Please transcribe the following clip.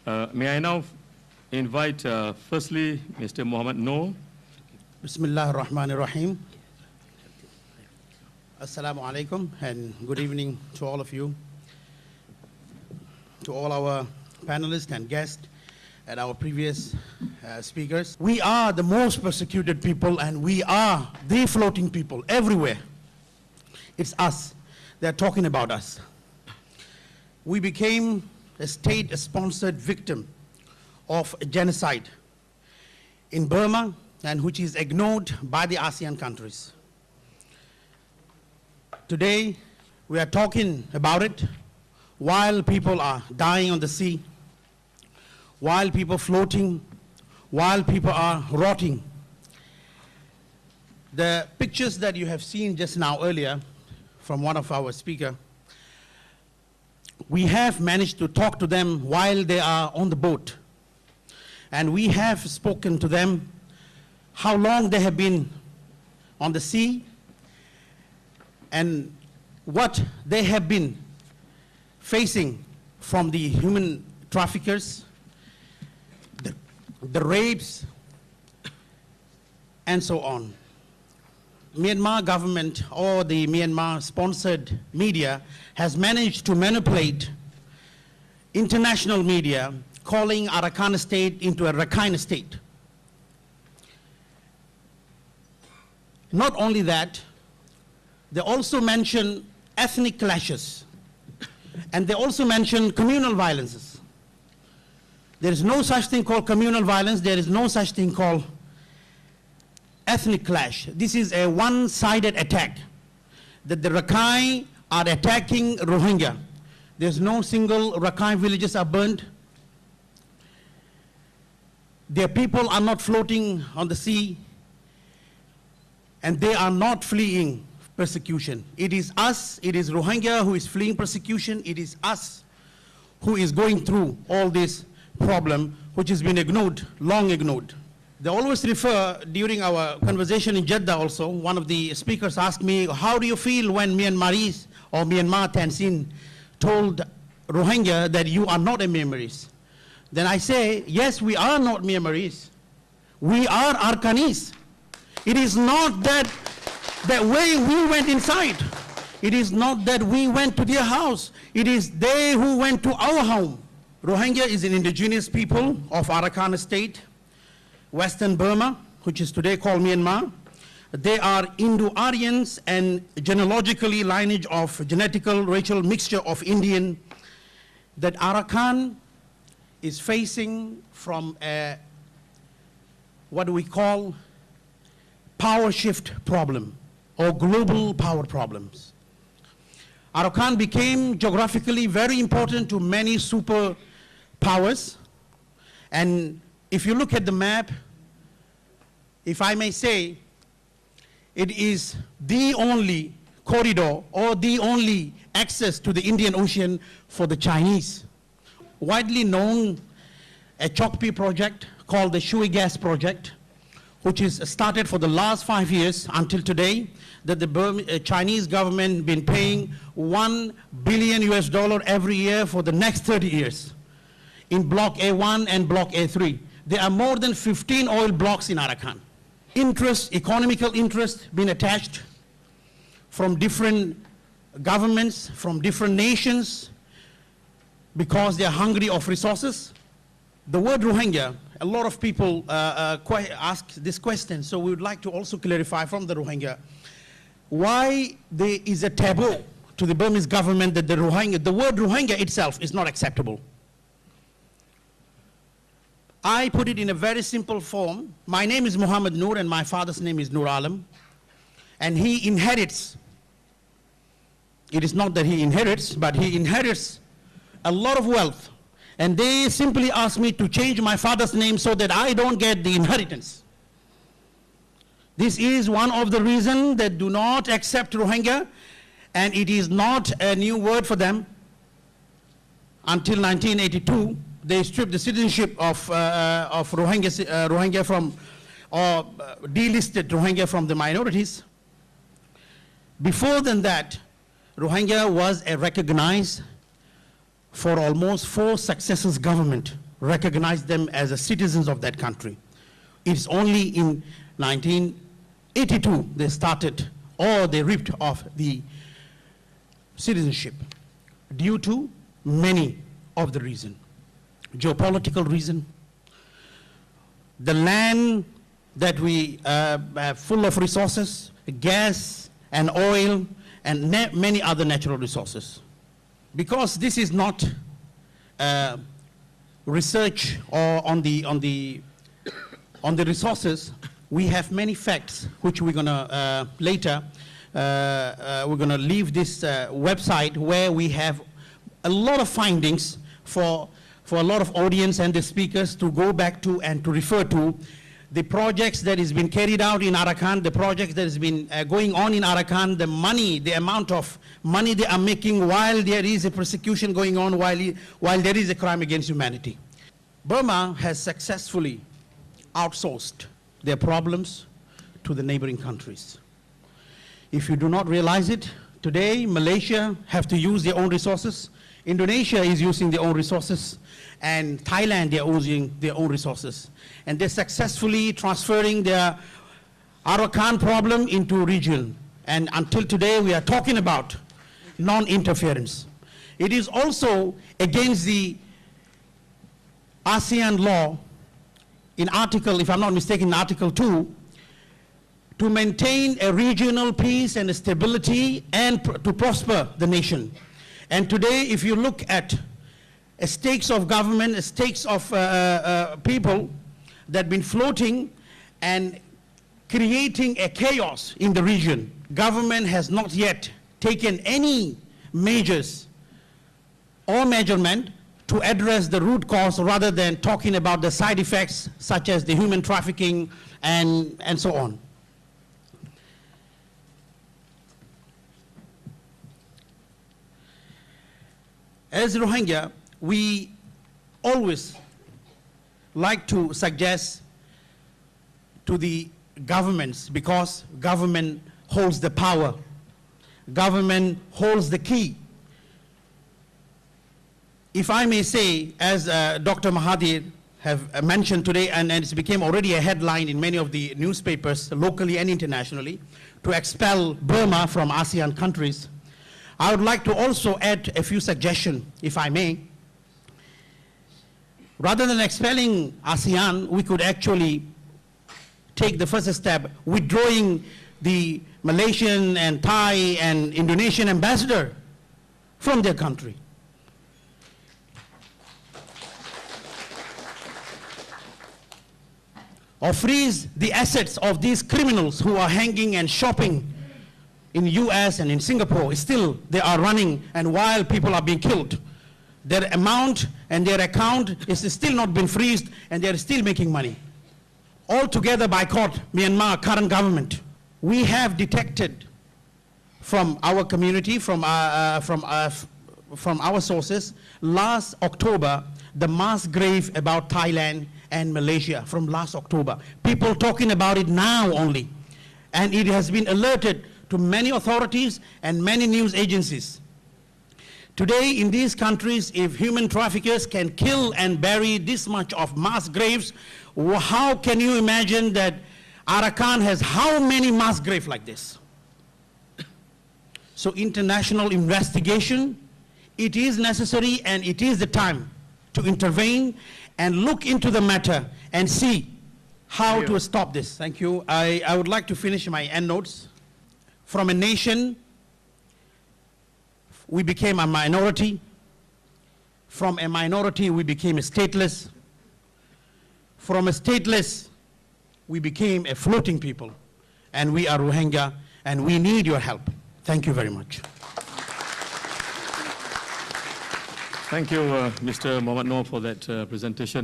May I now invite, firstly, Mr. Mohammed Noor. Bismillah ar-Rahman ar-Rahim. Assalamu alaikum and good evening to all of you, to all our panelists and guests and our previous speakers. We are the most persecuted people and we are the floating people everywhere. It's us. They're talking about us. We became a state-sponsored victim of genocide in Burma, and which is ignored by the ASEAN countries. Today, we are talking about it while people are dying on the sea, while people are floating, while people are rotting. The pictures that you have seen just now earlier from one of our speakers, we have managed to talk to them while they are on the boat. And we have spoken to them how long they have been on the sea and what they have been facing from the human traffickers, the rapes, and so on. Myanmar government or the Myanmar-sponsored media has managed to manipulate international media, calling Arakan state into a Rakhine state. Not only that, they also mention ethnic clashes, and they also mention communal violences. There is no such thing called communal violence. There is no such thing called ethnic clash. This is a one-sided attack, that the Rakhine are attacking Rohingya. There's no single Rakhine villages are burned. Their people are not floating on the sea, and they are not fleeing persecution. It is us, it is Rohingya who is fleeing persecution. It is us who is going through all this problem, which has been ignored, long ignored. They always refer, during our conversation in Jeddah also, one of the speakers asked me, how do you feel when Myanmaris or Myanmar Tansin told Rohingya that you are not a Myanmaris? Then I say, yes, we are not Myanmaris. We are Arkanis. It is not that way we went inside. It is not that we went to their house. It is they who went to our home. Rohingya is an indigenous people of Arakan state, Western Burma, which is today called Myanmar. They are Indo-Aryans and genealogically lineage of genetical racial mixture of Indian that Arakan is facing from a, what do we call, power shift problem or global power problems. Arakan became geographically very important to many superpowers, and if you look at the map, if I may say, it is the only corridor or the only access to the Indian Ocean for the Chinese. Widely known, a Chokpi project called the Shui Gas Project, which is started for the last 5 years until today, that the Chinese government been paying $1 billion every year for the next 30 years in Block A1 and Block A3. There are more than 15 oil blocks in Arakan. Interest, economical interest being attached from different governments, from different nations, because they are hungry of resources. The word Rohingya, a lot of people ask this question, so we would like to also clarify from the Rohingya why there is a taboo to the Burmese government that the word Rohingya itself is not acceptable. I put it in a very simple form. My name is Mohammed Noor and my father's name is Noor Alam, and he inherits. It is not that he inherits, but he inherits a lot of wealth. And they simply asked me to change my father's name so that I don't get the inheritance. This is one of the reasons that do not accept Rohingya, and it is not a new word for them. Until 1982, they stripped the citizenship of Rohingya from, or delisted Rohingya from the minorities. Before than that, Rohingya was a recognized for almost 4 successive government recognize them as a citizens of that country. It's only in 1982 they started, or they ripped off the citizenship due to many of the reasons. Geopolitical reason, the land that we have full of resources, gas and oil and many other natural resources. Because this is not research or on the resources, we have many facts which we're gonna later we're gonna leave this website where we have a lot of findings for a lot of audience and the speakers to go back to and to refer to the projects that has been carried out in Arakan, the projects that has been going on in Arakan, the money, the amount of money they are making while there is a persecution going on, while there is a crime against humanity. Burma has successfully outsourced their problems to the neighboring countries. If you do not realize it, today Malaysia have to use their own resources, Indonesia is using their own resources, and Thailand, they are using their own resources. And they're successfully transferring their Arakan problem into region. And until today, we are talking about non-interference. It is also against the ASEAN law in Article, if I'm not mistaken, Article 2, to maintain a regional peace and stability and to prosper the nation. And today, if you look at stakes of government, stakes of people that have been floating and creating a chaos in the region, government has not yet taken any measures or measurement to address the root cause rather than talking about the side effects such as the human trafficking and so on. As Rohingya, we always like to suggest to the governments, because government holds the power, government holds the key. If I may say, as Dr. Mahathir have mentioned today, and it became already a headline in many of the newspapers, locally and internationally, to expel Burma from ASEAN countries, I would like to also add a few suggestions, if I may. Rather than expelling ASEAN, we could actually take the first step, withdrawing the Malaysian and Thai and Indonesian ambassador from their country. Or freeze the assets of these criminals who are hanging and shopping in the US and in Singapore. Still, they are running, and while people are being killed, their amount and their account is still not been freezed, and they are still making money. Altogether boycott Myanmar current government. We have detected from our community, from our sources, last October, the mass grave about Thailand and Malaysia from last October. People talking about it now only. And it has been alerted to many authorities and many news agencies. Today in these countries, if human traffickers can kill and bury this much of mass graves, how can you imagine that Arakan has how many mass graves like this? So international investigation, it is necessary, and it is the time to intervene and look into the matter and see how to stop this. Thank you. I would like to finish my end notes. From a nation, we became a minority. From a minority, we became a stateless. From a stateless, we became a floating people. And we are Rohingya, and we need your help. Thank you very much. Thank you, Mr. Mohamed Noor, for that presentation.